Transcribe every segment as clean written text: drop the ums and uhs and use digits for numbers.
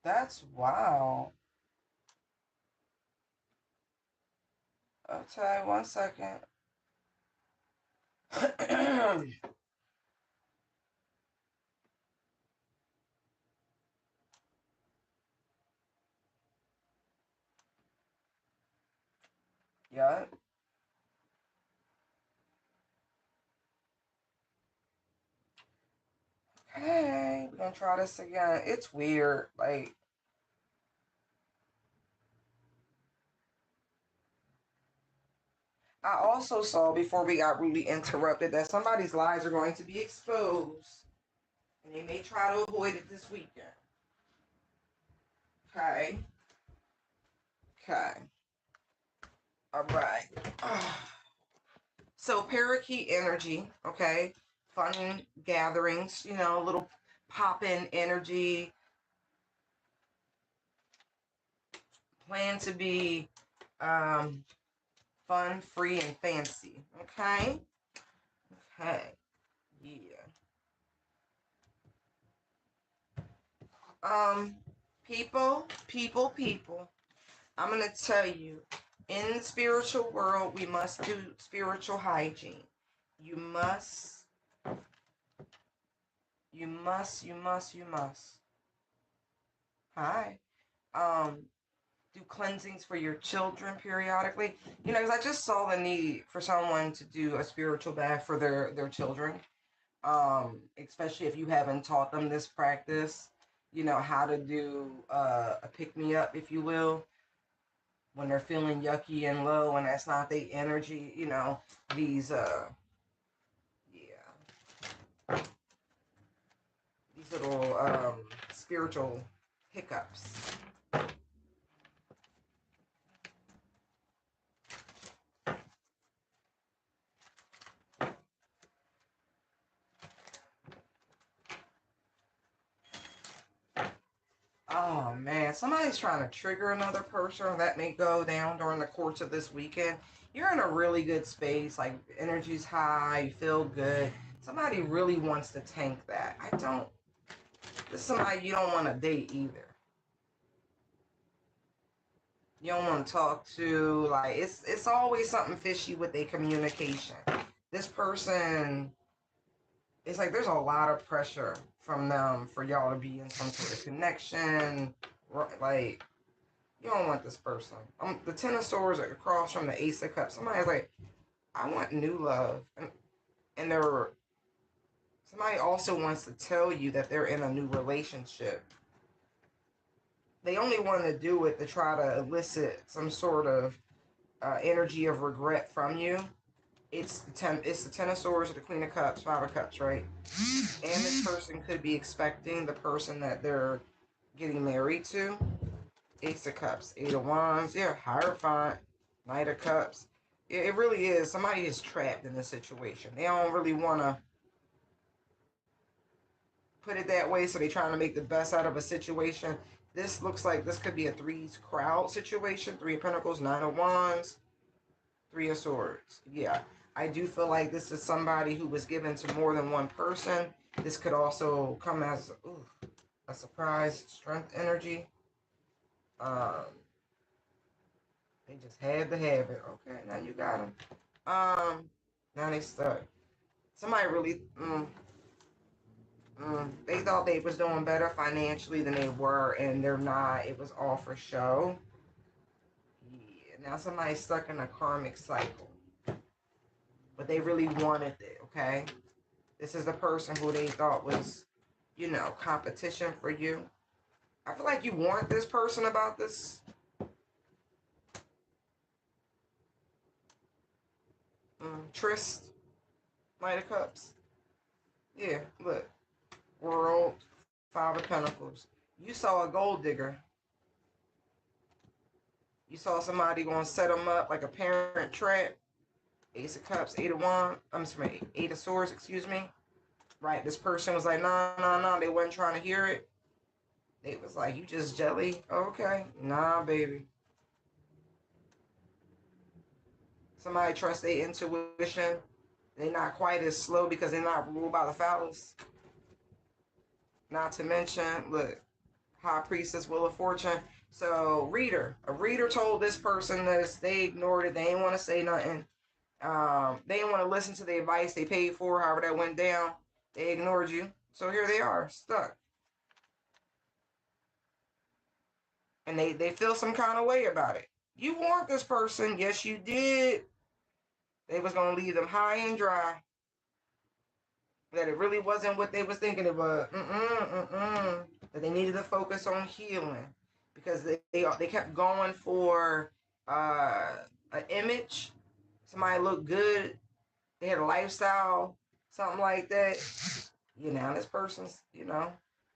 That's wow. Okay, 1 second. Yeah. Okay, we're gonna try this again. It's weird. Like, I also saw before we got really interrupted that somebody's lies are going to be exposed, and they may try to avoid it this weekend. Okay. Okay. All right. So parakeet energy. Okay. Fun gatherings. Little pop-in energy. Plan to be um, fun, free, and fancy. Okay. Okay. Yeah. Um, people. I'm gonna tell you, in the spiritual world, we must do spiritual hygiene. You must, you must. Hi. Um, do cleansings for your children periodically. Because I just saw the need for someone to do a spiritual bath for their children. Especially if you haven't taught them this practice. How to do a pick me up, if you will, when they're feeling yucky and low, and that's not their energy. These yeah, these little spiritual hiccups. Oh man, somebody's trying to trigger another person. That may go down during the course of this weekend. You're in a really good space, like energy's high, you feel good. Somebody really wants to tank that. I don't. This is somebody you don't want to date either. You don't want to talk to. Like it's always something fishy with their communication. This person, it's like there's a lot of pressure from them for y'all to be in some sort of connection. Like, you don't want this person. The Ten of Swords across from the Ace of Cups. Somebody's like, I want new love, and somebody also wants to tell you that they're in a new relationship. They only want to do it to try to elicit some sort of energy of regret from you. It's the Ten of Swords, the Queen of Cups, Five of Cups, right? And this person could be expecting the person that they're getting married to. Ace of Cups, Eight of Wands, yeah, Hierophant, Knight of Cups. It really is. Somebody is trapped in this situation. They don't really want to put it that way, so they're trying to make the best out of a situation. This looks like this could be a threes crowd situation. Three of Pentacles, Nine of Wands, Three of Swords. Yeah, I do feel like this is somebody who was given to more than one person. This could also come as a surprise strength energy. Um, they just had to have it. Okay, now you got them. Now they stuck. Somebody really, they thought they was doing better financially than they were, and they're not. It was all for show. Yeah, now somebody's stuck in a karmic cycle, but they really wanted it. Okay, this is the person who they thought was, competition for you. I feel like you warned this person about this. Trist, Knight of Cups. Yeah, look, World, Five of Pentacles. You saw a gold digger. You saw somebody going to set them up like a parent trap. Ace of Cups, Eight of Wands. I'm sorry, Eight of Swords, excuse me. Right, this person was like, nah, nah, nah. They wasn't trying to hear it. They was like, you just jelly? Okay. Nah, baby. Somebody trust their intuition. They're not quite as slow because they're not ruled by the phallus. Not to mention, look, High Priestess, Wheel of Fortune. So a reader told this person this. They ignored it. They didn't want to say nothing. They didn't want to listen to the advice they paid for. However that went down, they ignored you. So here they are, stuck. And they feel some kind of way about it. You warned this person. Yes, you did. They was going to leave them high and dry. That it really wasn't what they was thinking it was. That they needed to focus on healing. Because they kept going for an image. Somebody looked good. They had a lifestyle. Something like that. You know, this person's,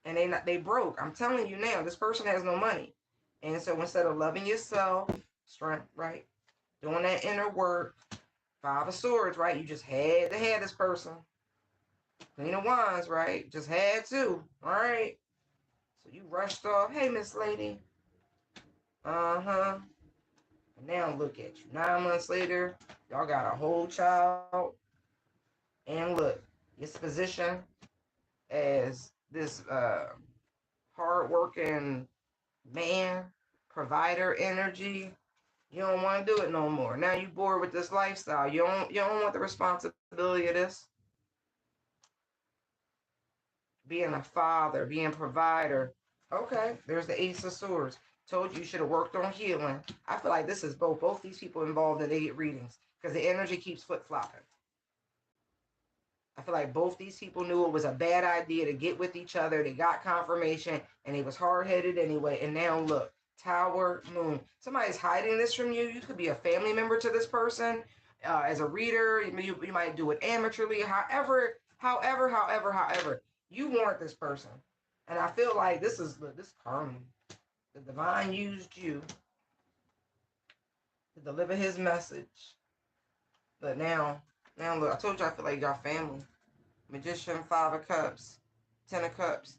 and they broke. I'm telling you now, this person has no money. And so instead of loving yourself, strength, right? Doing that inner work, Five of Swords, right? You just had to have this person. Queen of Wands, right? Just had to, all right? So you rushed off. Hey, Miss Lady. Uh-huh. And now look at you. 9 months later, y'all got a whole child. And look, this position as this hard-working man, provider energy. You don't want to do it no more. Now you bored with this lifestyle. You don't want the responsibility of this. Being a father, being a provider. Okay, there's the Ace of Swords. Told you should have worked on healing. I feel like this is both these people involved, and they get readings because the energy keeps flip-flopping. I feel like both these people knew it was a bad idea to get with each other. They got confirmation, and they was hard-headed anyway. And now look, Tower, Moon. Somebody's hiding this from you. You could be a family member to this person. As a reader, you might do it amateurly. However, you warrant this person. And I feel like this karma. The divine used you to deliver his message. But now look, I told you I feel like you got family. Magician, 5 of Cups, 10 of Cups.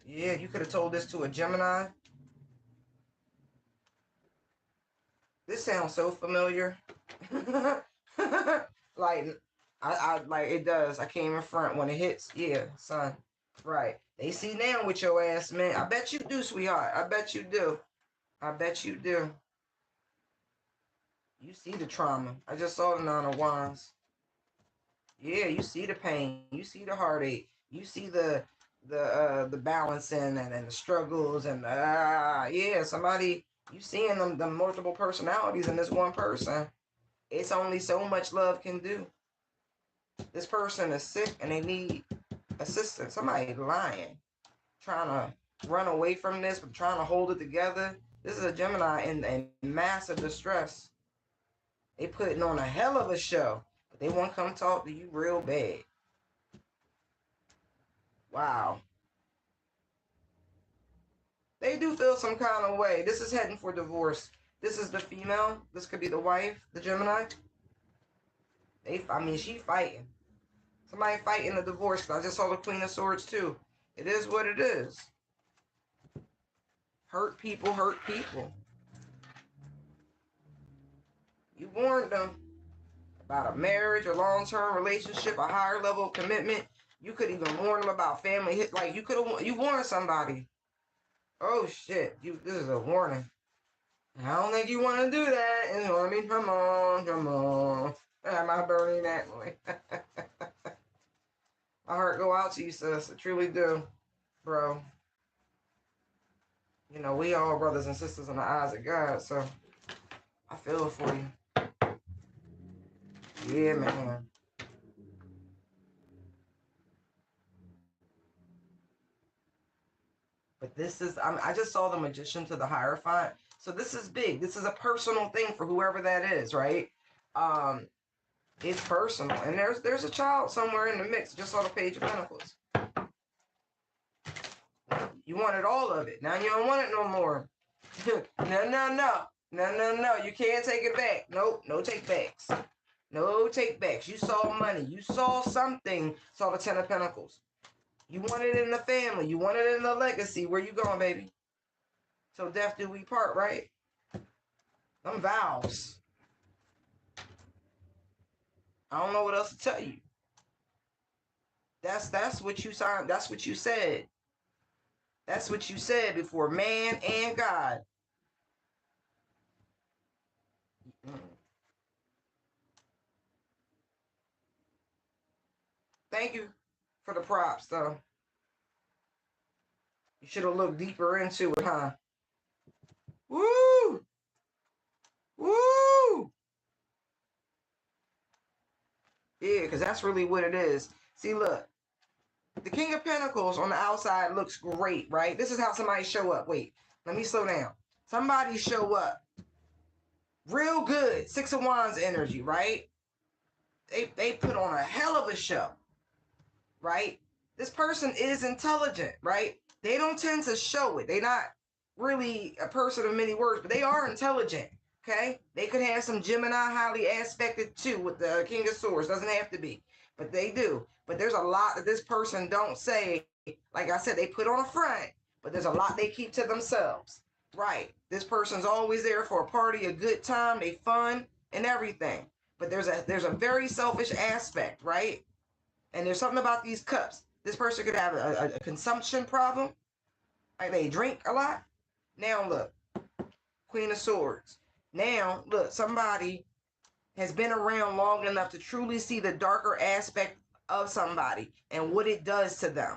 Yeah, you could have told this to a Gemini. This sounds so familiar. Like, I like it does. I came in front when it hits. Yeah, son. Right. They see now with your ass, man. I bet you do, sweetheart. I bet you do. I bet you do. You see the trauma. I just saw the 9 of Wands. Yeah, you see the pain. You see the heartache. You see the balancing and the struggles and yeah, somebody you seeing them the multiple personalities in this one person. It's only so much love can do. This person is sick and they need assistance. Somebody lying, trying to run away from this, but trying to hold it together. This is a Gemini in massive distress. They putting on a hell of a show, but they won't come talk to you real bad. Wow. They do feel some kind of way. This is heading for divorce. This is the female. This could be the wife, the Gemini. She fighting. Somebody fighting a divorce. I just saw the Queen of Swords too. It is what it is. Hurt people hurt people. You warned them about a marriage, a long-term relationship, a higher level of commitment. You could even warn them about family. Like you warned somebody. Oh shit! This is a warning. I don't think you want to do that. And come on. Am I burning that way? My heart go out to you, sis. I truly do, bro. We all brothers and sisters in the eyes of God, so I feel it for you. Yeah, man. But this is, I just saw the Magician to the Hierophant. So this is big. This is a personal thing for whoever that is, right? It's personal. And there's a child somewhere in the mix. Just saw the Page of Pentacles. You wanted all of it. Now you don't want it no more. No. You can't take it back. Nope. No take backs. No take backs. You saw money. You saw something. Saw the 10 of Pentacles. You want it in the family. You want it in the legacy. Where you going, baby? So death do we part, right? Them vows. I don't know what else to tell you. That's what you signed. That's what you said. That's what you said before, man and God. Thank you for the props, though. You should have looked deeper into it, huh? Woo! Woo! Yeah, because that's really what it is. See, look. The King of Pentacles on the outside looks great, right? This is how somebody show up. Wait, let me slow down. Somebody show up real good. Six of Wands energy, right? They put on a hell of a show, right? This person is intelligent, right? They don't tend to show it. They're not really a person of many words, but they are intelligent, okay? They could have some Gemini highly aspected too with the King of Swords. Doesn't have to be, but they do. But there's a lot that this person don't say. Like I said, they put on a front, but there's a lot they keep to themselves, right? This person's always there for a party, a good time, they fun and everything. But there's a very selfish aspect, right? And there's something about these cups. This person could have a consumption problem. Like they drink a lot. Now look, Queen of Swords. Now look, somebody has been around long enough to truly see the darker aspect of somebody and what it does to them.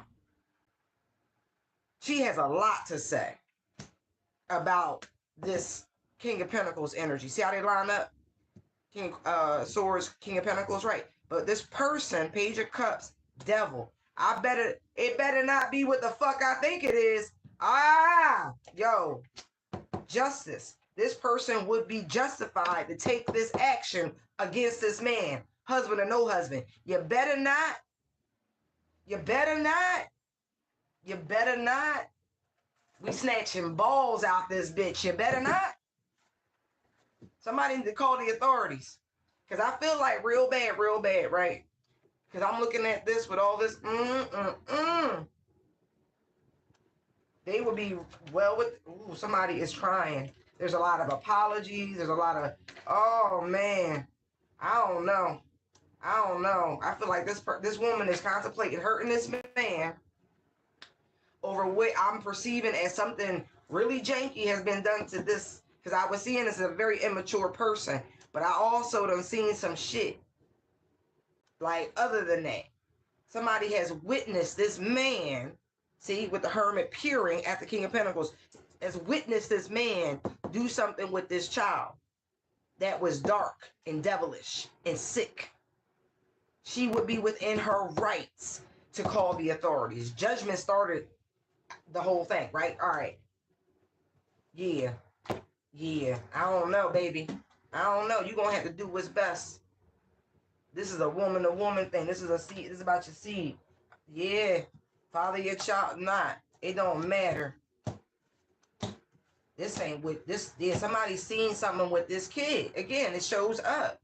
She has a lot to say about this King of Pentacles energy. See how they line up? King Swords, King of Pentacles, right? But this person, Page of Cups, Devil. It better not be what the fuck I think it is. Yo, justice. This person would be justified to take this action against this man, husband or no husband. You better not. You better not. You better not. We snatching balls out this bitch. You better not. Somebody need to call the authorities. Because I feel like real bad, right? Because I'm looking at this with all this. They would be well with. Ooh, somebody is trying. There's a lot of apologies. There's a lot of. Oh man, I don't know. I feel like this woman is contemplating hurting this man over what I'm perceiving as something really janky has been done to this. Because I was seeing this as a very immature person, but I also done seen some shit. Like other than that, somebody has witnessed this man. See, with the Hermit peering at the King of Pentacles, has witnessed this man do something with this child that was dark and devilish and sick. She would be within her rights to call the authorities. Judgment started the whole thing, right? All right. Yeah. I don't know, baby. I don't know. You're going to have to do what's best. This is a woman to woman thing. This is a seed. This is about your seed. Yeah. Father your child, not. It don't matter. This ain't with this. Yeah, somebody's seen something with this kid. Again, it shows up.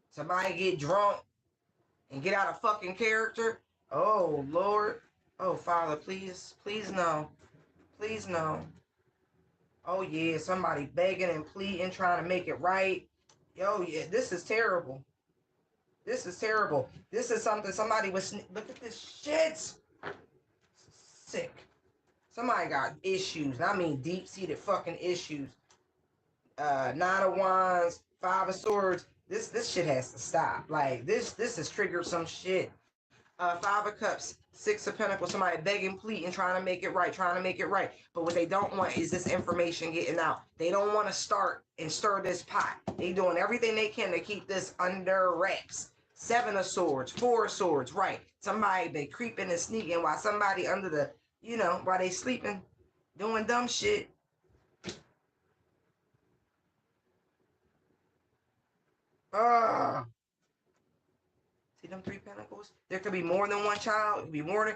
Somebody get drunk and get out of fucking character. Oh, Lord. Oh, Father, please no. Please no. Oh, yeah, somebody begging and pleading, trying to make it right. Yo, yeah, this is terrible. This is terrible. This is something somebody was... Look at this shit. Sick. Somebody got issues. I mean deep-seated fucking issues. Nine of Wands, Five of Swords. This shit has to stop. Like, this has triggered some shit. Five of Cups, Six of Pentacles, somebody begging, pleading, trying to make it right. But what they don't want is this information getting out. They don't want to start and stir this pot. They doing everything they can to keep this under wraps. Seven of Swords, Four of Swords, right. Somebody been creeping and sneaking while somebody under the, while they sleeping, doing dumb shit. See them Three Pentacles? There could be more than one child. It could be more than...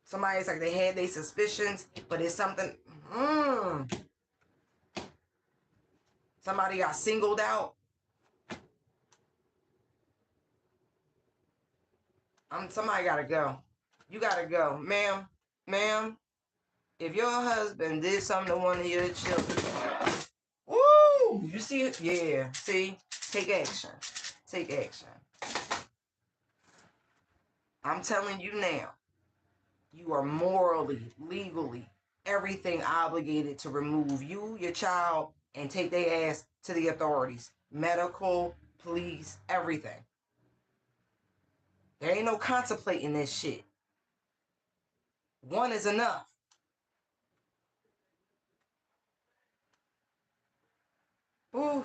Somebody's like they had their suspicions, but it's something... Somebody got singled out. Somebody gotta go. You gotta go. Ma'am, if your husband did something to one of your children... Woo! You see it? Yeah. See? Take action. I'm telling you now. you are morally, legally, everything obligated to remove you, your child, and take their ass to the authorities. Medical, police, everything. There ain't no contemplating this shit. One is enough. Ooh.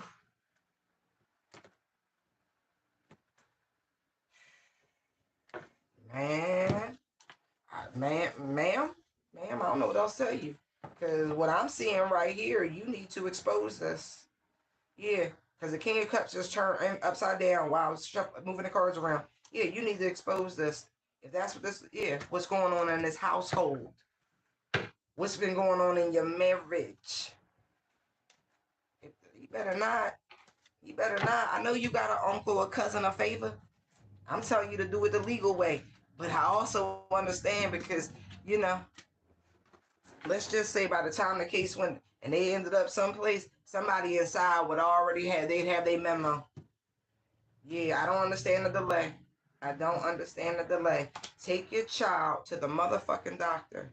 Man, ma'am, I don't know what else to tell you. Because what I'm seeing right here, you need to expose this. Yeah, because the King of Cups just turned upside down while I was moving the cards around. Yeah, you need to expose this. If that's what this, yeah, what's going on in this household? What's been going on in your marriage? You better not. You better not. I know you got an uncle or cousin a favor. I'm telling you to do it the legal way. But I also understand because, you know, let's just say by the time the case went and they ended up someplace, somebody inside would already have, they'd have their memo. Yeah, I don't understand the delay. I don't understand the delay. Take your child to the motherfucking doctor.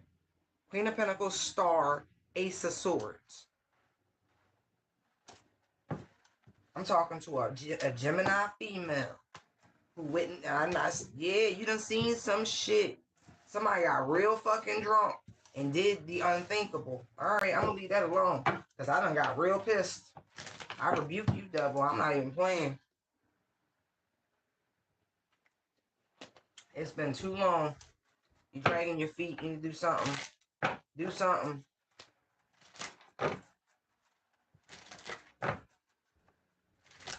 Queen of Pentacles, Star, Ace of Swords. I'm talking to a Gemini female who wouldn't, I'm not, yeah, you done seen some shit. Somebody got real fucking drunk and did the unthinkable. All right, I'm gonna leave that alone because I done got real pissed. I rebuke you, devil. I'm not even playing. It's been too long. You dragging your feet. You need to do something. Do something.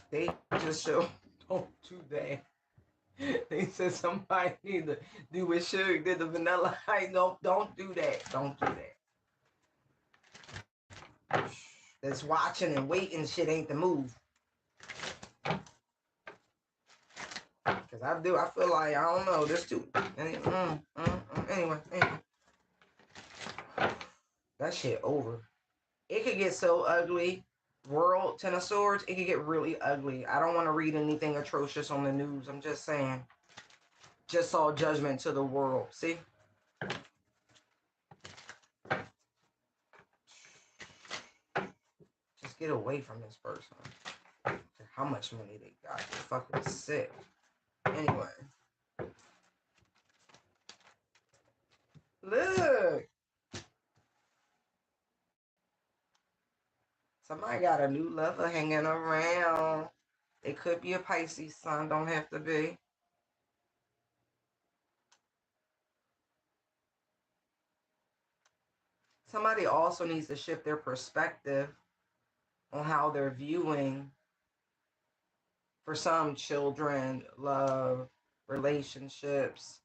They just show. Don't do that. They said somebody need to do what Suge did the Vanilla Ice. No, don't do that. Don't do that. That's watching and waiting shit ain't the move. Because I feel like, I don't know, there's too. Anyway. That shit over. It could get so ugly. World, Ten of Swords, it could get really ugly. I don't want to read anything atrocious on the news. I'm just saying. Just saw judgment to the world. See? Just get away from this person. How much money they got? They're fucking sick. Anyway. Look. Somebody got a new lover hanging around. It could be a Pisces sun. Don't have to be. Somebody also needs to shift their perspective on how they're viewing, for some, children, love, relationships,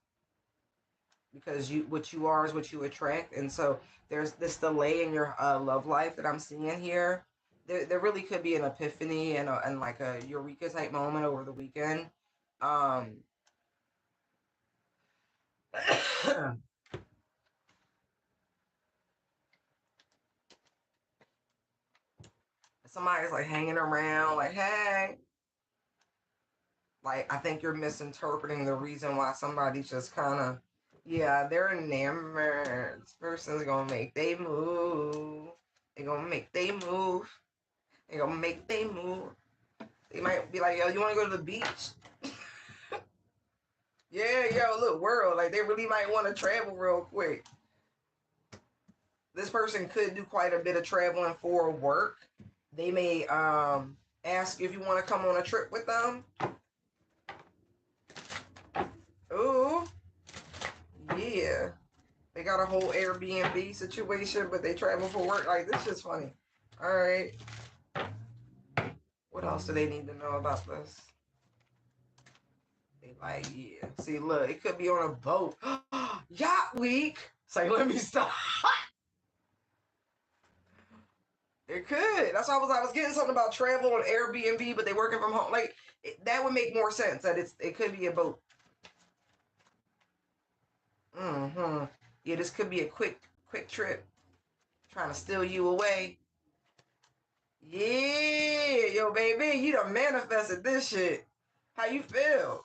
because what you are is what you attract. And so there's this delay in your love life that I'm seeing here. There really could be an epiphany and like a eureka type moment over the weekend. Somebody's like hanging around like, hey, like I think you're misinterpreting the reason why somebody's just kind of, yeah, they're enamored. This person's gonna make they move. They're gonna make they move. They're gonna make they move. They might be like, yo, you wanna go to the beach? Yeah, yo, look, world. Like they really might want to travel real quick. This person could do quite a bit of traveling for work. They may ask if you want to come on a trip with them. Ooh, yeah. They got a whole Airbnb situation, but they travel for work. Like, this is funny. All right. What else do they need to know about this? They like, yeah. See, look, it could be on a boat. Yacht week. It's like, let me stop. It could. That's why I was getting something about travel on Airbnb, but they working from home. Like, that would make more sense that it could be a boat. Yeah, this could be a quick trip. Trying to steal you away. Yeah, yo, baby, you done manifested this shit. How you feel?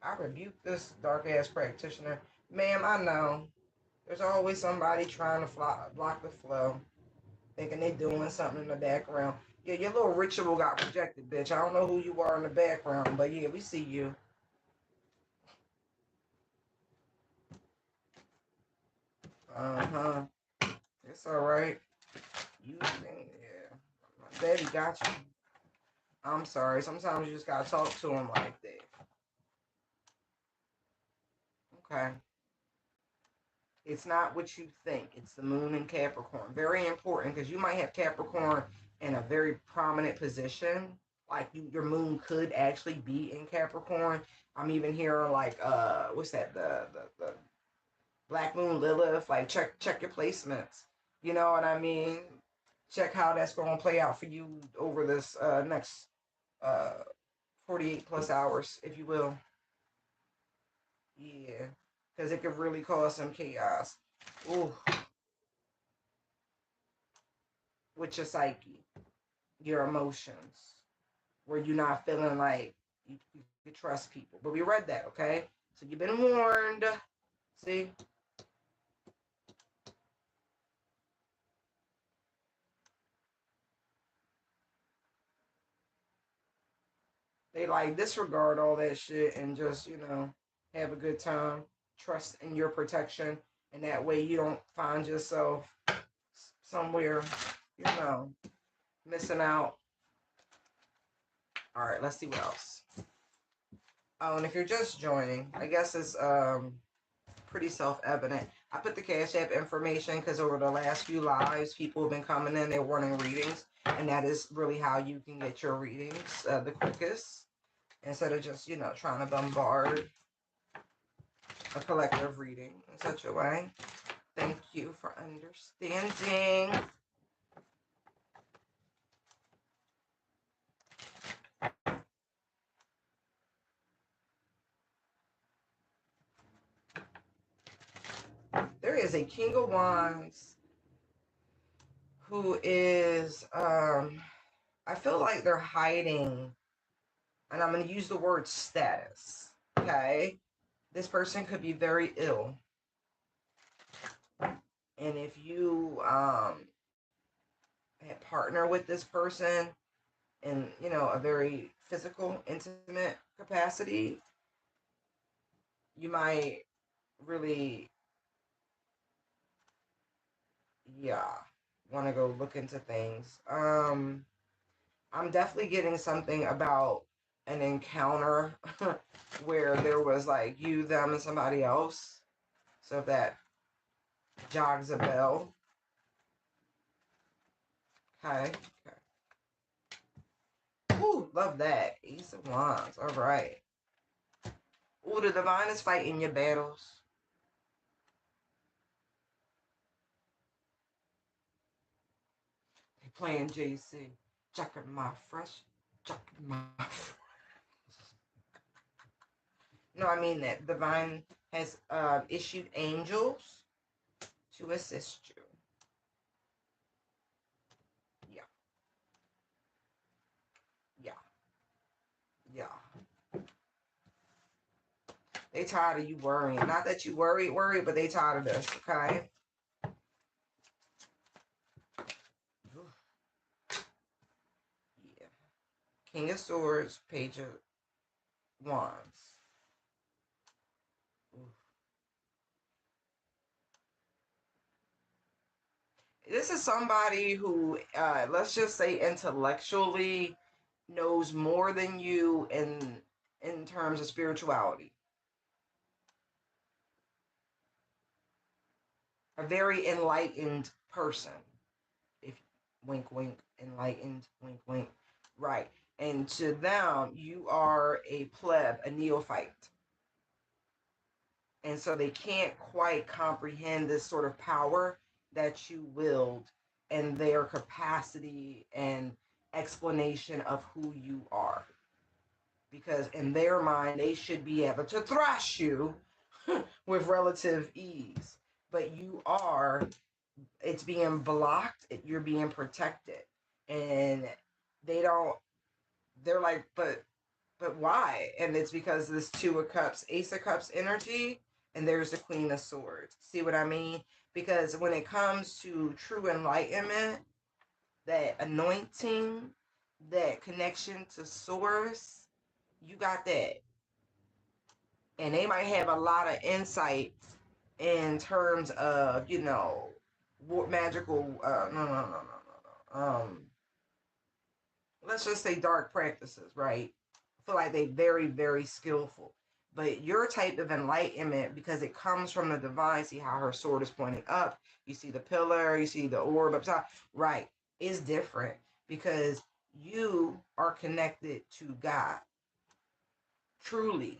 I rebuke this dark ass practitioner. Ma'am, I know. There's always somebody trying to block the flow, thinking they doing something in the background. Yeah, your little ritual got rejected, bitch. I don't know who you are in the background, but yeah, we see you. Uh-huh. It's all right. You think, yeah. My daddy got you. I'm sorry. Sometimes you just gotta talk to him like that. Okay. It's not what you think. It's the moon in Capricorn. Very important because you might have Capricorn in a very prominent position. Like your moon could actually be in Capricorn. I'm even hearing like what's that? The Black Moon Lilith. Like check your placements. You know what I mean? Check how that's going to play out for you over this next uh 48 plus hours, if you will. Yeah, because it could really cause some chaos. Ooh, with your psyche, your emotions, where you're not feeling like you trust people. But we read that, okay? So you've been warned. See? They like disregard all that shit and just, have a good time. Trust in your protection. And that way you don't find yourself somewhere, you know, missing out. All right, let's see what else. Oh, and if you're just joining, I guess it's pretty self-evident. I put the Cash App information because over the last few lives, people have been coming in, they're wanting readings, and that is really how you can get your readings the quickest, instead of just, trying to bombard a collective reading in such a way. Thank you for understanding. There is a King of Wands who is, I feel like they're hiding, and I'm going to use the word status, okay? This person could be very ill. And if you partner with this person in, a very physical, intimate capacity, you might really, yeah, want to go look into things. I'm definitely getting something about an encounter where there was like you, them, and somebody else. So if that jogs a bell. Okay. Ooh, love that. Ace of Wands. All right. Ooh, the divine is fighting your battles. They playing JC. Checking my fresh. Checking my. No, I mean that divine has issued angels to assist you. Yeah, yeah, yeah. They tired of you worrying. Not that you worry, but they tired of this. Okay. Yeah. King of Swords, Page of Wands. This is somebody who, let's just say, intellectually knows more than you in terms of spirituality. A very enlightened person. If wink, wink, enlightened, wink, wink, right? And to them, you are a pleb, a neophyte, and so they can't quite comprehend this sort of power that you wield and their capacity and explanation of who you are, because in their mind they should be able to thrash you with relative ease, but you are, it's being blocked, you're being protected, and they don't, they're like, but But why? And it's because this Two of Cups, Ace of Cups energy, and there's the Queen of Swords. See what I mean? Because when it comes to true enlightenment, that anointing, that connection to source, you got that. And they might have a lot of insight in terms of, magical, let's just say dark practices, right? I feel like they very, very skillful. But your type of enlightenment, because it comes from the divine, see how her sword is pointing up, you see the pillar, you see the orb up top, right, is different because you are connected to God. Truly,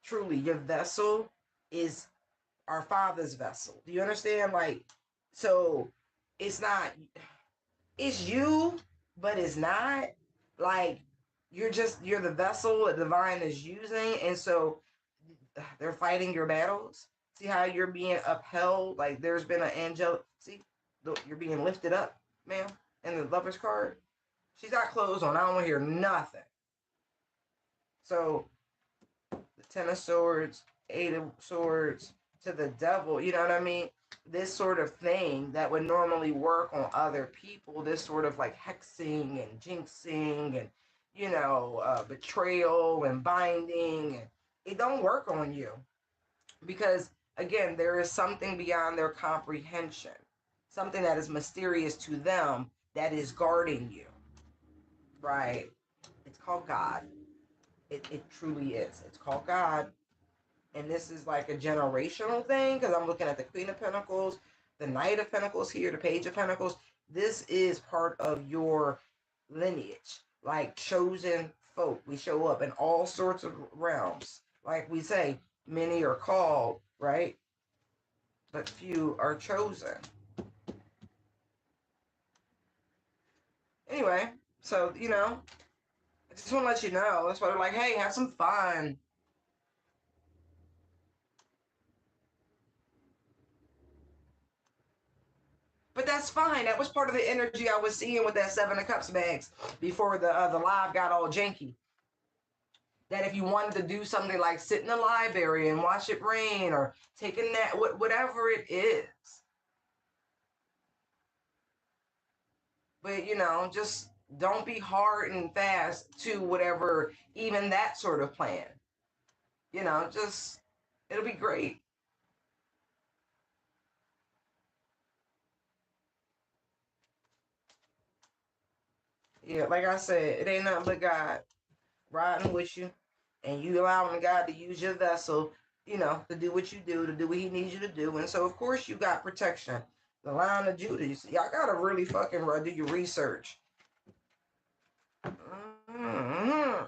truly, your vessel is our Father's vessel. Do you understand? Like, so it's not, it's you, but it's not. Like, you're the vessel the divine is using. And so they're fighting your battles. See how you're being upheld? Like, there's been an angelic, see, you're being lifted up, ma'am. And the Lover's card, she's got clothes on. I don't want to hear nothing. So the Ten of Swords, Eight of Swords, to the Devil, you know what I mean? This sort of thing that would normally work on other people, this sort of like hexing and jinxing and, betrayal and binding, and it don't work on you because, again, there is something beyond their comprehension, something that is mysterious to them that is guarding you, right? It's called God. It truly is. It's called God. And this is like a generational thing because I'm looking at the Queen of Pentacles, the Knight of Pentacles here, the Page of Pentacles. This is part of your lineage, like chosen folk. We show up in all sorts of realms. Like we say, many are called, right? But few are chosen. Anyway, so, I just want to let you know. That's why they're like, hey, have some fun. But that's fine. That was part of the energy I was seeing with that Seven of Cups bags before the live got all janky. That if you wanted to do something like sit in the library and watch it rain or take a nap, whatever it is. But, just don't be hard and fast to whatever, even that sort of plan. Just, it'll be great. Yeah, like I said, it ain't nothing but God riding with you, and you allowing God to use your vessel, to do what you do, to do what He needs you to do. And so, of course, you got protection. The Line of Judah. Y'all gotta really fucking do your research. Mm-hmm.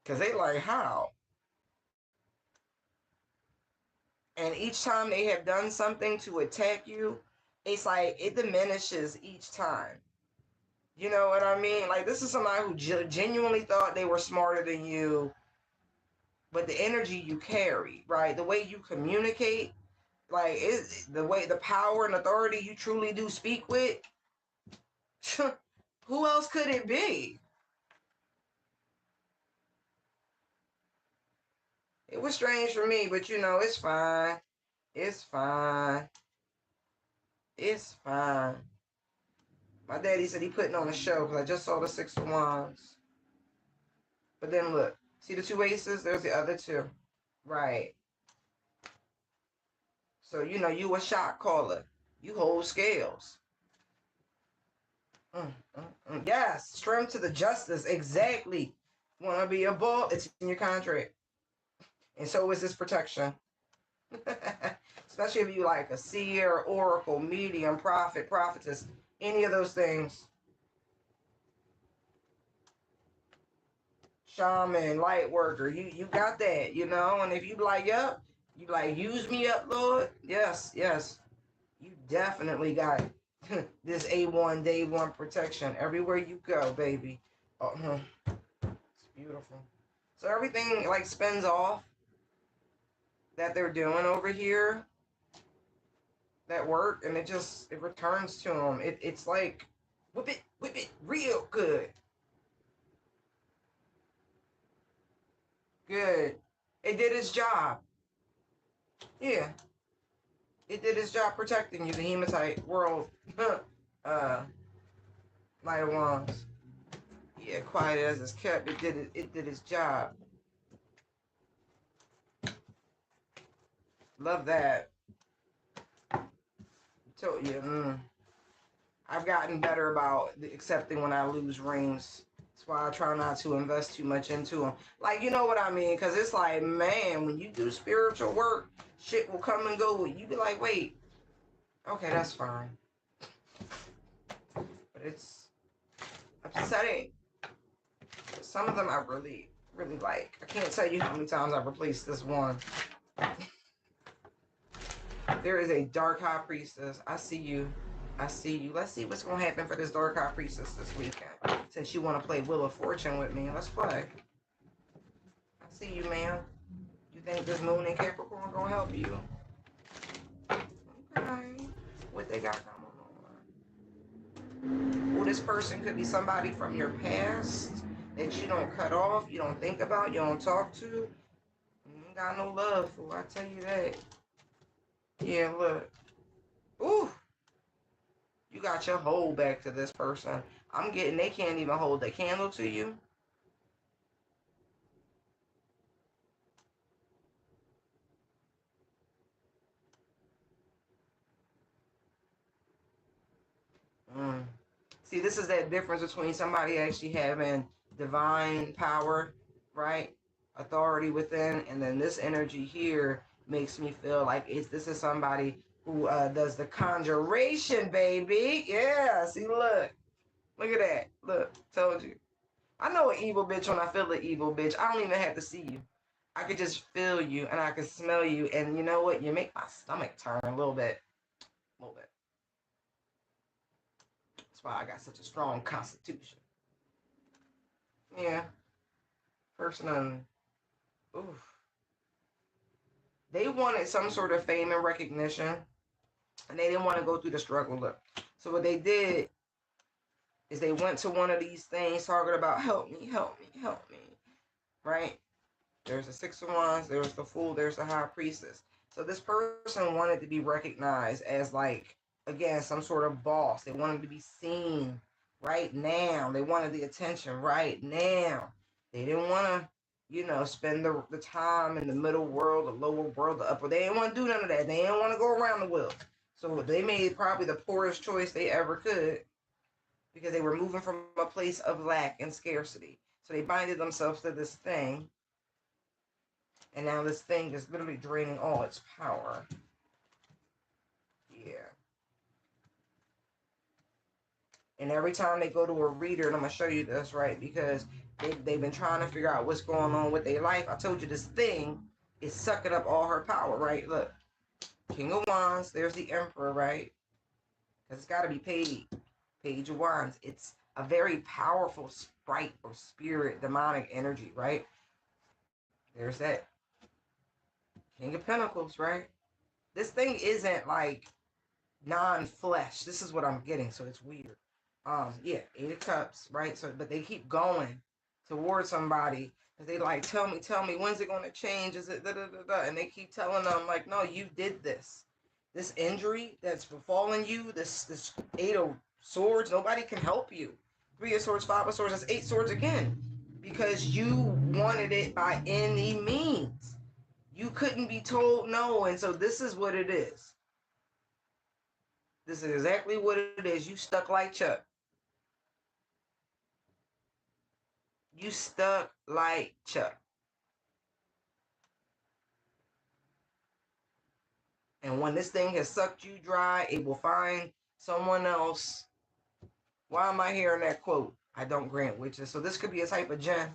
Cause they like how, and each time they have done something to attack you, it's like it diminishes each time. You know what I mean? Like, this is somebody who genuinely thought they were smarter than you, but the energy you carry, right? The way you communicate, like the way, the power and authority you truly do speak with. Who else could it be? It was strange for me, but it's fine. It's fine. It's fine. My daddy said he putting on a show because I just saw the Six of Wands. But then look, see the two aces? There's the other two. Right. So, you a shot caller. You hold scales. Yes, strength to the justice. Exactly. Want to be a bull? It's in your contract. And so is this protection. Especially if you like a seer, oracle, medium, prophet, prophetess, any of those things. Shaman, light worker, you got that, and if you like, yep, you like, use me up, Lord. Yes, yes. You definitely got this A1 day one protection everywhere you go, baby. Oh, it's beautiful. So everything like spins off that they're doing over here, that work, and it returns to them. It's like whip it real good. Good. It did its job. Yeah. It did its job protecting you, the hematite world. Light of Wands. Yeah, quiet as it's kept. It did its job. Love that. So yeah, I've gotten better about accepting when I lose rings. That's why I try not to invest too much into them. Like, you know what I mean? Because it's like, man, when you do spiritual work, shit will come and go. You be like, wait, okay, that's fine. But it's upsetting. Some of them I really, really like. I can't tell you how many times I've replaced this one. There is a dark high priestess. I see you. I see you. Let's see what's going to happen for this dark high priestess this weekend. Since you want to play Wheel of Fortune with me, let's play. I see you, ma'am. You think this moon in Capricorn going to help you? Okay. What they got going on? Well, this person could be somebody from your past that you don't cut off, you don't think about, you don't talk to. You ain't got no love for, I tell you that. Yeah, look. Ooh. You got your hold back to this person. I'm getting they can't even hold the candle to you. See, this is that difference between somebody actually having divine power, right? Authority within, and then this energy here makes me feel like this is somebody who does the conjuration, baby. Yeah, see, look at that. Look, told you. I know an evil bitch when I feel an evil bitch. I don't even have to see you. I could just feel you and I could smell you, and you know what? You make my stomach turn a little bit. A little bit. That's why I got such a strong constitution. Yeah. Person, oof. They wanted some sort of fame and recognition, and they didn't want to go through the struggle. Look. So what they did is they went to one of these things talking about help me, help me, help me. Right? There's the Six of Wands, there's the Fool, there's the High Priestess. So this person wanted to be recognized as, like, again, some sort of boss. They wanted to be seen right now. They wanted the attention right now. They didn't want to, spend the time in the middle world, the lower world, the upper. They didn't want to do none of that. They didn't want to go around the wheel. So they made probably the poorest choice they ever could because they were moving from a place of lack and scarcity. So they binded themselves to this thing. And now this thing is literally draining all its power. Yeah. And every time they go to a reader, and I'm going to show you this, right? Because they've been trying to figure out what's going on with their life. I told you this thing is sucking up all her power, right? Look. King of Wands. There's the Emperor, right? Because it's got to be paid. Page of Wands. It's a very powerful sprite or spirit, demonic energy, right? There's that King of Pentacles, right? This thing isn't like non-flesh. This is what I'm getting, so it's weird. Yeah, Eight of Cups, right? So, but they keep going towards somebody. They like, tell me, when's it going to change? Is it da-da-da-da? And they keep telling them, like, no, you did this. This injury that's befallen you, this Eight of Swords, nobody can help you. Three of Swords, Five of Swords, that's Eight Swords again. Because you wanted it by any means. You couldn't be told no, and so this is what it is. This is exactly what it is. You stuck like Chuck. You stuck like Chuck. And when this thing has sucked you dry, it will find someone else. Why am I hearing that quote? I don't grant witches. So this could be a type of djinn.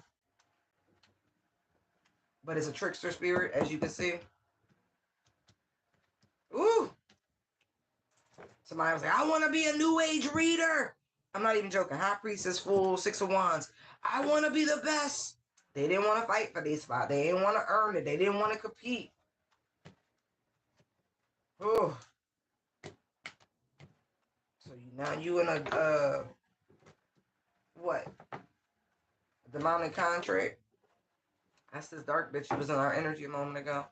But it's a trickster spirit, as you can see. Ooh. Somebody was like, I want to be a new age reader. I'm not even joking. High Priestess, Fool, Six of Wands. I want to be the best. They didn't want to fight for this spot. They didn't want to earn it. They didn't want to compete. Ooh. Now you in a, what? Demonic contract? That's this dark bitch who was in our energy a moment ago.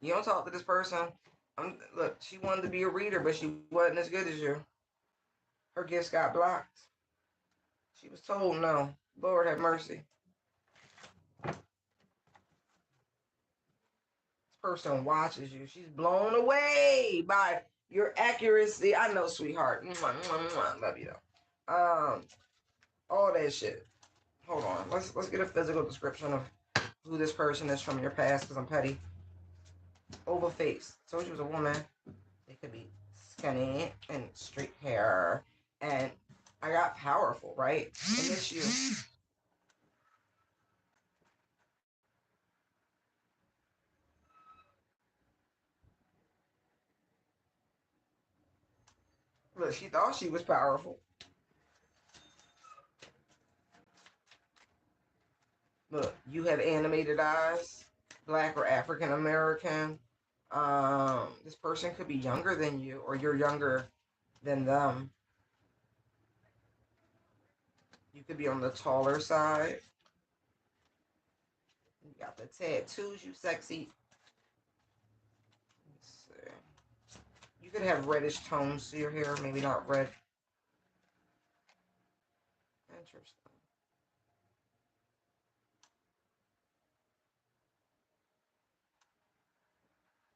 You don't talk to this person. Look, she wanted to be a reader, but she wasn't as good as you. Her gifts got blocked. She was told no. Lord have mercy. This person watches you. She's blown away by your accuracy. I know, sweetheart. Mwah, mwah, mwah. Love you though. All that shit. Hold on. Let's get a physical description of who this person is from your past, because I'm petty. Oval face. Told you it was a woman. They could be skinny and straight hair. And I got powerful, right? And it's you. Look, she thought she was powerful. Look, you have animated eyes, Black or African American. This person could be younger than you, or you're younger than them. You could be on the taller side. You got the tattoos, you sexy. Let's see. You could have reddish tones to your hair, maybe not red. Interesting.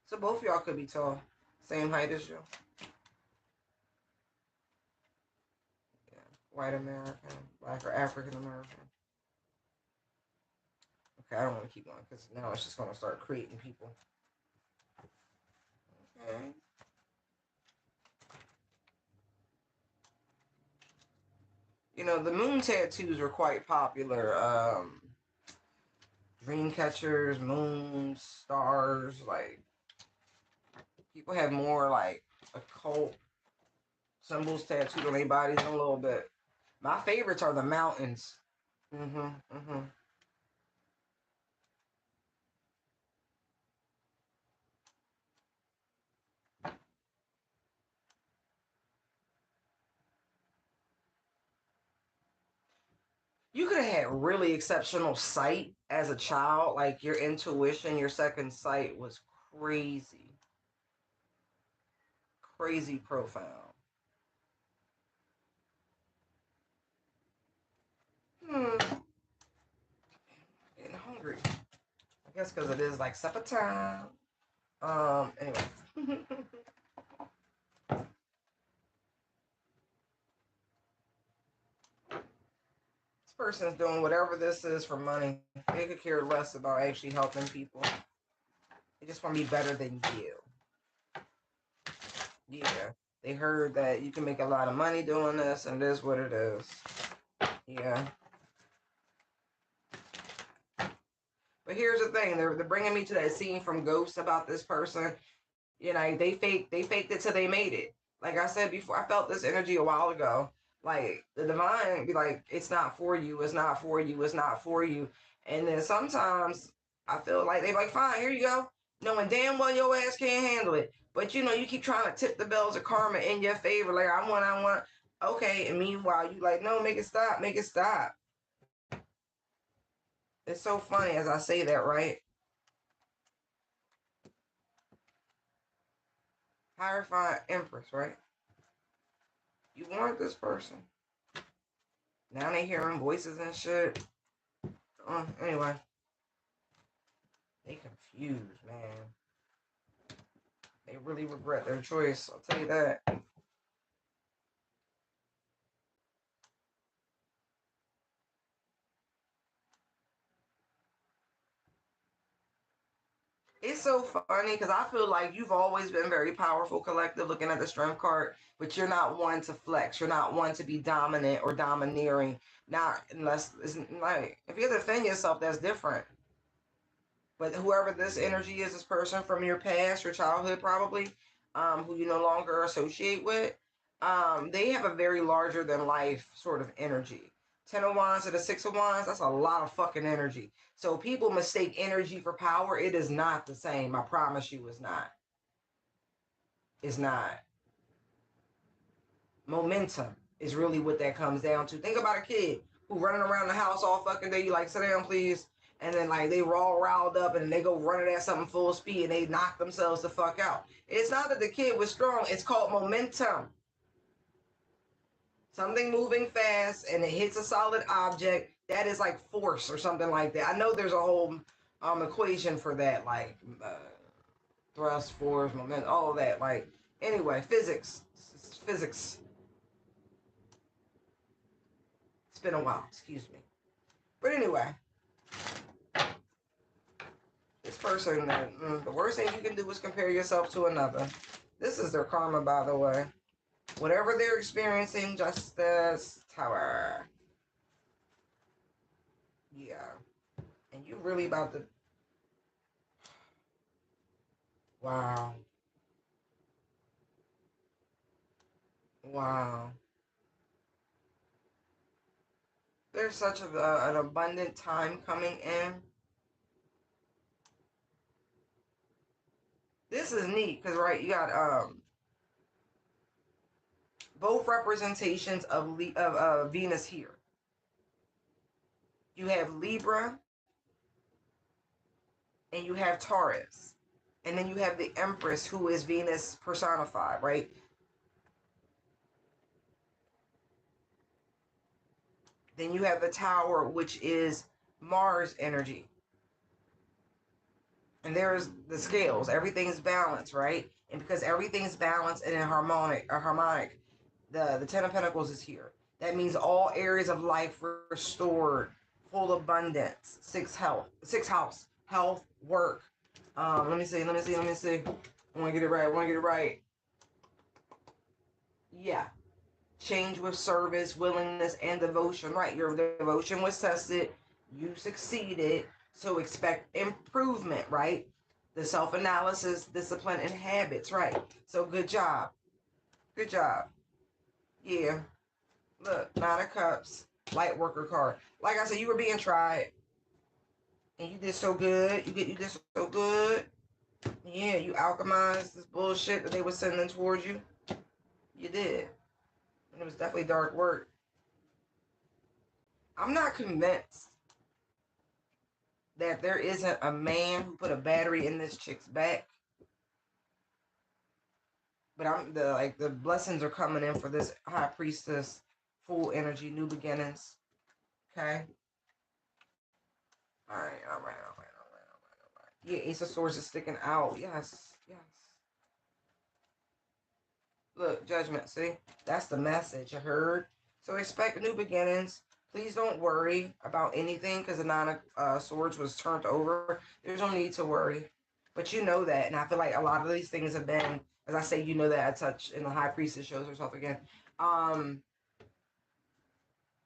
So both of y'all could be tall. Same height as you. Yeah. White American, Black or African American. Okay, I don't want to keep going because now it's just going to start creating people. Okay. You know, the moon tattoos are quite popular. Dream catchers, moons, stars, like people have more like occult symbols tattooed on their bodies a little bit. My favorites are the mountains. Mm-hmm. Mm-hmm. You could have had really exceptional sight as a child. Like your intuition, your second sight was crazy, crazy profound. Hmm. Getting hungry. I guess because it is like supper time. Anyway. This person's doing whatever this is for money. They could care less about actually helping people. They just want to be better than you. Yeah. They heard that you can make a lot of money doing this, and it is what it is. Yeah. But here's the thing: they're bringing me to that scene from Ghost about this person. You know, they faked it till they made it. Like I said before, I felt this energy a while ago. Like the divine be like, it's not for you, it's not for you, it's not for you. And then sometimes I feel like they like, fine, here you go. Knowing damn well your ass can't handle it. But you know, you keep trying to tip the bells of karma in your favor. Like I want. Okay, and meanwhile you like, no, make it stop, make it stop. It's so funny as I say that, right? Hierophant Empress, right? You want this person. Now they hearing voices and shit. Anyway, they confused, man. They really regret their choice. I'll tell you that. It's so funny because I feel like you've always been very powerful, collective, looking at the strength card, but you're not one to flex. You're not one to be dominant or domineering. Not unless it's like if you defend yourself, that's different. But whoever this energy is, this person from your past, your childhood probably, who you no longer associate with, they have a very larger than life sort of energy. 10 of Wands to the 6 of Wands, that's a lot of fucking energy. So people mistake energy for power. It is not the same. I promise you it's not. It's not. Momentum is really what that comes down to. Think about a kid who running around the house all fucking day. You like, sit down, please. And then like they were all riled up and they go running at something full speed and they knock themselves the fuck out. It's not that the kid was strong. It's called momentum. Something moving fast and it hits a solid object. That is like force or something like that. I know there's a whole equation for that, like thrust, force, momentum, all of that. Like anyway, physics. It's physics. It's been a while, excuse me. But anyway, this person, the worst thing you can do is compare yourself to another. This is their karma, by the way. Whatever they're experiencing, Justice Tower. Yeah. And you really about to... Wow. Wow. There's such an abundant time coming in. This is neat because, right, you got both representations of Venus here. You have Libra and you have Taurus. And then you have the Empress, who is Venus personified, right? Then you have the Tower, which is Mars energy. And there's the scales. Everything's balanced, right? And because everything's balanced and harmonic, the Ten of Pentacles is here. That means all areas of life restored, full abundance, sixth house, health, work. Let me see. I want to get it right. Yeah. Change with service, willingness, and devotion. Right. Your devotion was tested. You succeeded. So expect improvement, right? The self-analysis, discipline, and habits, right? So good job. Good job. Yeah. Look, Nine of Cups, light worker card. Like I said, you were being tried. And you did so good. You did so good. Yeah, you alchemized this bullshit that they were sending towards you. You did. And it was definitely dark work. I'm not convinced that there isn't a man who put a battery in this chick's back. But the blessings are coming in for this high priestess, full energy, new beginnings. Okay. All right. Yeah, Ace of Swords is sticking out. Yes. Look, judgment. See, that's the message I heard. So expect new beginnings. Please don't worry about anything because the Nine of Swords was turned over. There's no need to worry. But you know that. And I feel like a lot of these things have been, as I say, you know that I touch in the High Priestess shows herself again.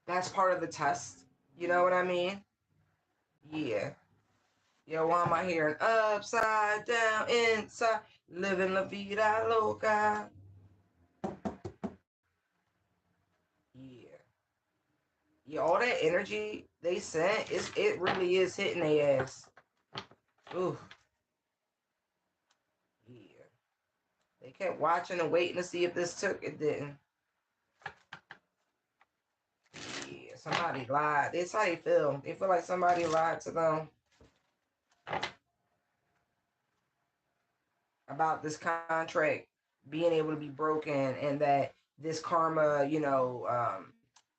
That's part of the test. You know what I mean? Yeah. Yo, why am I hearing upside down, inside, living la vida loca? Yeah. Yeah, all that energy they sent, it really is hitting their ass. Ooh. Yeah. They kept watching and waiting to see if this took. It didn't. Yeah, somebody lied. That's how they feel. They feel like somebody lied to them about this contract being able to be broken and that this karma,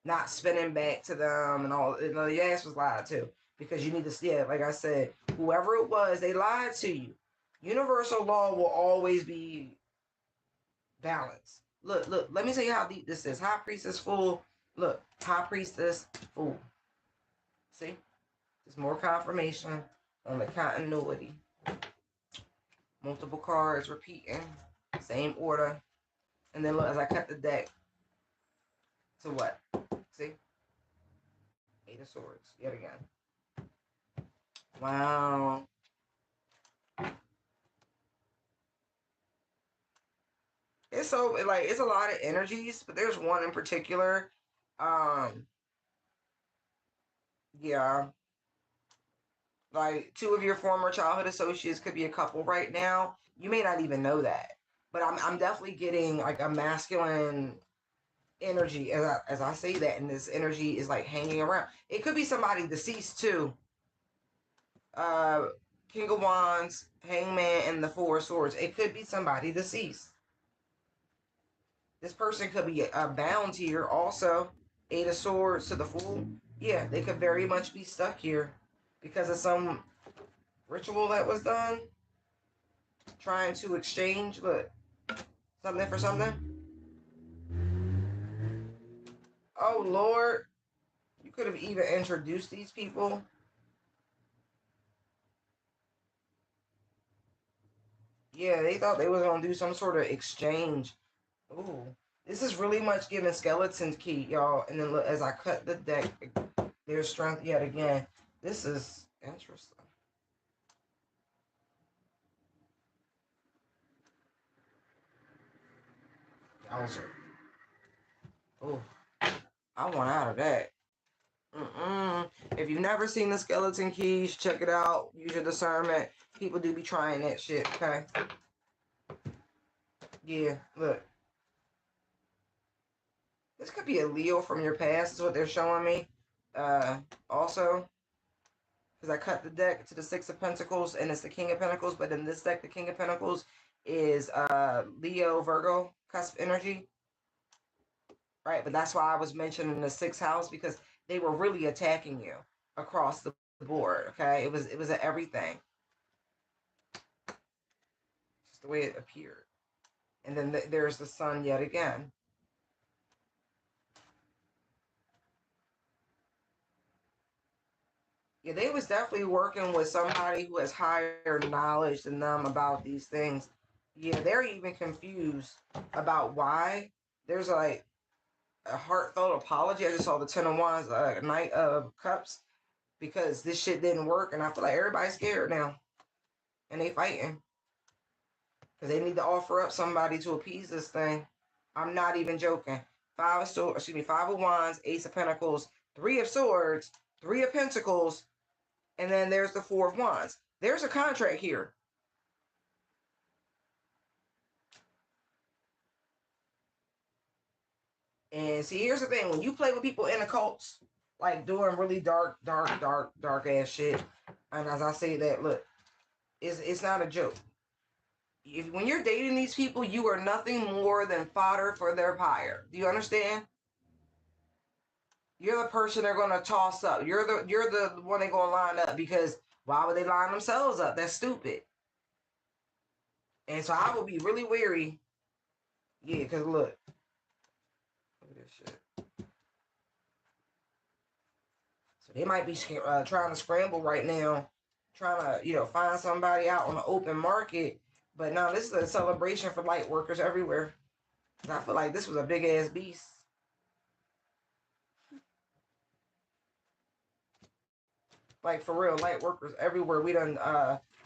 not spinning back to them and all. Your ass was lied to because you need to see it. Like I said, whoever it was, they lied to you. Universal law will always be balanced. Look, let me tell you how deep this is. High Priestess full. Look, High Priestess full. See? There's more confirmation on the continuity. Multiple cards repeating. Same order. And then look, as I cut the deck. To what? See? Eight of Swords. Yet again. Wow. It's so, like, it's a lot of energies, but there's one in particular. Yeah. Like, two of your former childhood associates could be a couple right now. You may not even know that. But I'm definitely getting, like, a masculine energy as I say that, and this energy is like hanging around. It could be somebody deceased too. uh King of Wands, Hangman, and the Four of Swords. It could be somebody deceased. This person could be bound here also. Eight of Swords to the Fool. Yeah, they could very much be stuck here because of some ritual that was done, trying to exchange, look, something for something. Oh Lord, you could have even introduced these people. Yeah, they thought they was gonna do some sort of exchange. Ooh, this is really much giving skeleton key, y'all. And then look, as I cut the deck, there's strength yet again. This is interesting. Yowzer. Oh, I want out of that. If you've never seen the skeleton keys, check it out. Use your discernment. People do be trying that shit, okay? Yeah, look. This could be a Leo from your past, is what they're showing me. Also, because I cut the deck to the Six of Pentacles, and it's the King of Pentacles, but in this deck, the King of Pentacles is Leo, Virgo, cusp energy. Right, but that's why I was mentioning the sixth house, because they were really attacking you across the board. Okay, it was everything, just the way it appeared. And then there's the sun yet again. Yeah, they was definitely working with somebody who has higher knowledge than them about these things. Yeah, they're even confused about why. There's like a heartfelt apology. I just saw the Ten of Wands, Knight of Cups, because this shit didn't work, and I feel like everybody's scared now, and they fighting because they need to offer up somebody to appease this thing. I'm not even joking. Five of Wands, Ace of Pentacles, Three of Swords, Three of Pentacles, and then there's the Four of Wands. There's a contract here. And see, here's the thing: when you play with people in occults, like doing really dark ass shit, and as I say that, look, it's not a joke. When you're dating these people, you are nothing more than fodder for their fire. Do you understand? You're the person they're gonna toss up. You're the one they're gonna line up, because why would they line themselves up? That's stupid. And so I will be really wary. Yeah, because look at this shit. So they might be trying to scramble right now, trying to find somebody out on the open market. But now this is a celebration for light workers everywhere. And I feel like this was a big ass beast. Like for real, light workers everywhere. We done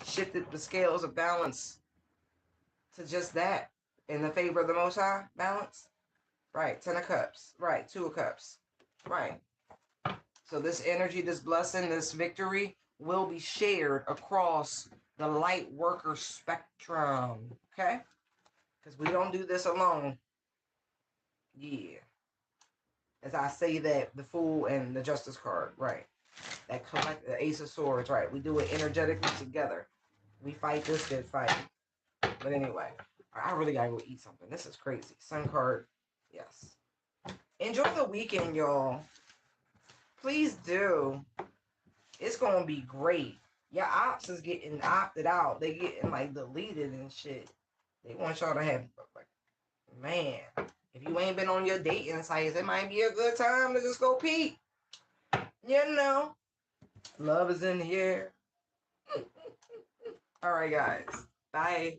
shifted the scales of balance to just that, in the favor of the Most High. Balance. Right. Ten of Cups. Right. Two of Cups. Right. So this energy, this blessing, this victory will be shared across the light worker spectrum. Okay? Because we don't do this alone. Yeah. As I say that, the Fool and the Justice card. Right. That collect the Ace of Swords. Right. We do it energetically together. We fight this good fight. But anyway, I really gotta go eat something. This is crazy. Sun card. Yes. Enjoy the weekend, y'all. Please do. It's gonna be great. Your ops is getting opted out. They getting like deleted and shit. They want y'all to have, like, man. If you ain't been on your dating sites, it might be a good time to just go peep. You know, love is in the air. All right, guys. Bye.